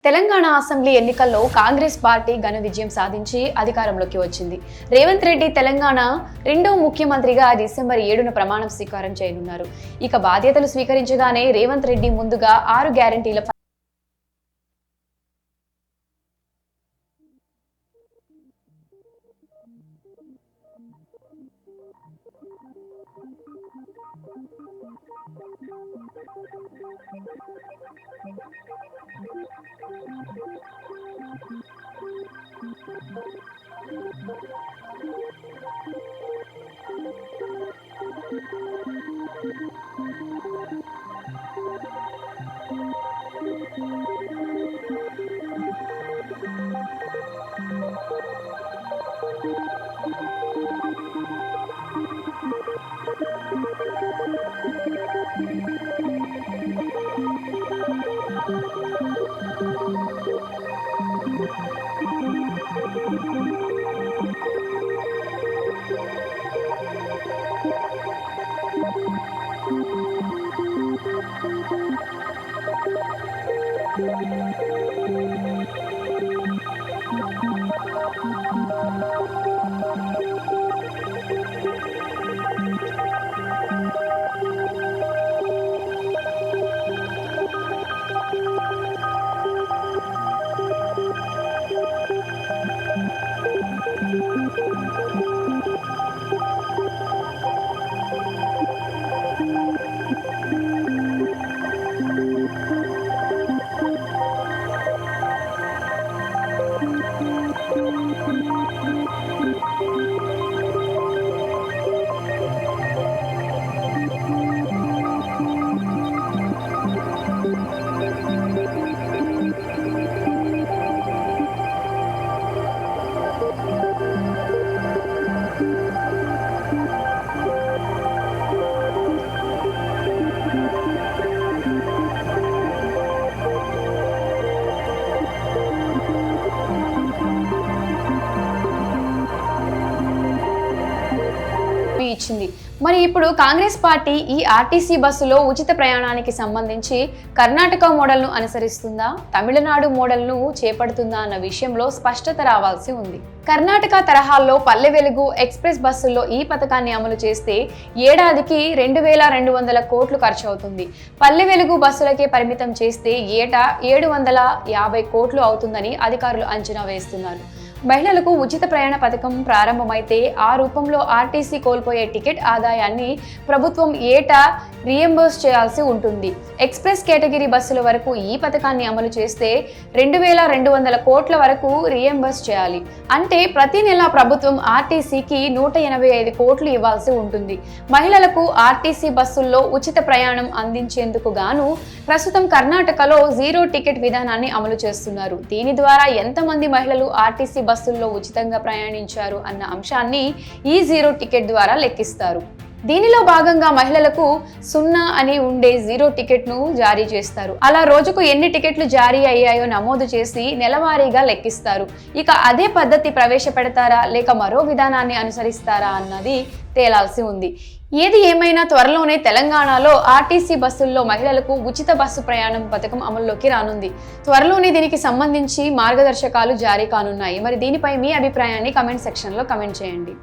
Telangana assembly ఎన్నికల్లో Congress party ఘన విజయం సాధించి అధికారంలోకి వచ్చింది. రేవంత్ రెడ్డి తెలంగాణ రెండో ముఖ్యమంత్రిగా డిసెంబర్ 7న ప్రమాణ స్వీకారం చేయనున్నారు. ఇక బాధ్యతలు స్వీకరించగానే రేవంత్ రెడ్డి ముందుగా 6 గ్యారెంటీల ఇచ్చింది. మరి ఇప్పుడు కాంగ్రెస్ పార్టీ ఈ ఆర్టీసీ బస్సులో ఉచిత ప్రయాణానికి సంబంధించి కర్ణాటక మోడల్ను అనుసరిస్తుందా, తమిళనాడు మోడల్ను చేపడుతుందా అన్న విషయంలో స్పష్టత రావాల్సి ఉంది. కర్ణాటక తరహాలో పల్లె వెలుగు ఎక్స్ప్రెస్ బస్సుల్లో ఈ పథకాన్ని అమలు చేస్తే ఏడాదికి 2200 కోట్లు ఖర్చు అవుతుంది. పల్లె వెలుగు బస్సులకే పరిమితం చేస్తే ఏటా 750 కోట్లు అవుతుందని అధికారులు అంచనా వేస్తున్నారు. మహిళలకు ఉచిత ప్రయాణ పథకం ప్రారంభమైతే ఆ రూపంలో ఆర్టీసీ కోల్పోయే టికెట్ ఆదాయాన్ని ప్రభుత్వం ఏటా రీఎంబర్స్ చేయాల్సి ఉంటుంది. ఎక్స్ప్రెస్ కేటగిరీ బస్సుల వరకు ఈ పథకాన్ని అమలు చేస్తే 2200 కోట్ల వరకు రీఎంబర్స్ చేయాలి. అంటే ప్రతి నెల ప్రభుత్వం ఆర్టీసీకి 185 కోట్లు ఇవ్వాల్సి ఉంటుంది. మహిళలకు ఆర్టీసీ బస్సుల్లో ఉచిత ప్రయాణం అందించేందుకు గాను ప్రస్తుతం కర్ణాటకలో 0 టికెట్ విధానాన్ని అమలు చేస్తున్నారు. దీని ద్వారా ఎంతమంది మహిళలు ఆర్టీసీ బస్సుల్లో ఉచితంగా ప్రయాణించారు అన్న అంశాన్ని ఈ 0 టికెట్ ద్వారా లెక్కిస్తారు. దీనిలో భాగంగా మహిళలకు 0 అని ఉండే 0 టికెట్ను జారీ చేస్తారు. అలా రోజుకు ఎన్ని టికెట్లు జారీ అయ్యాయో నమోదు చేసి నెలవారీగా లెక్కిస్తారు. ఇక అదే పద్ధతి ప్రవేశపెడతారా లేక మరో విధానాన్ని అనుసరిస్తారా అన్నది తేలాల్సి ఉంది. ఏది ఏమైనా త్వరలోనే తెలంగాణలో ఆర్టీసీ బస్సుల్లో మహిళలకు ఉచిత బస్సు ప్రయాణం పథకం అమల్లోకి రానుంది. త్వరలోనే దీనికి సంబంధించి మార్గదర్శకాలు జారీ కానున్నాయి. మరి దీనిపై మీ అభిప్రాయాన్ని కమెంట్ సెక్షన్లో కమెంట్ చేయండి.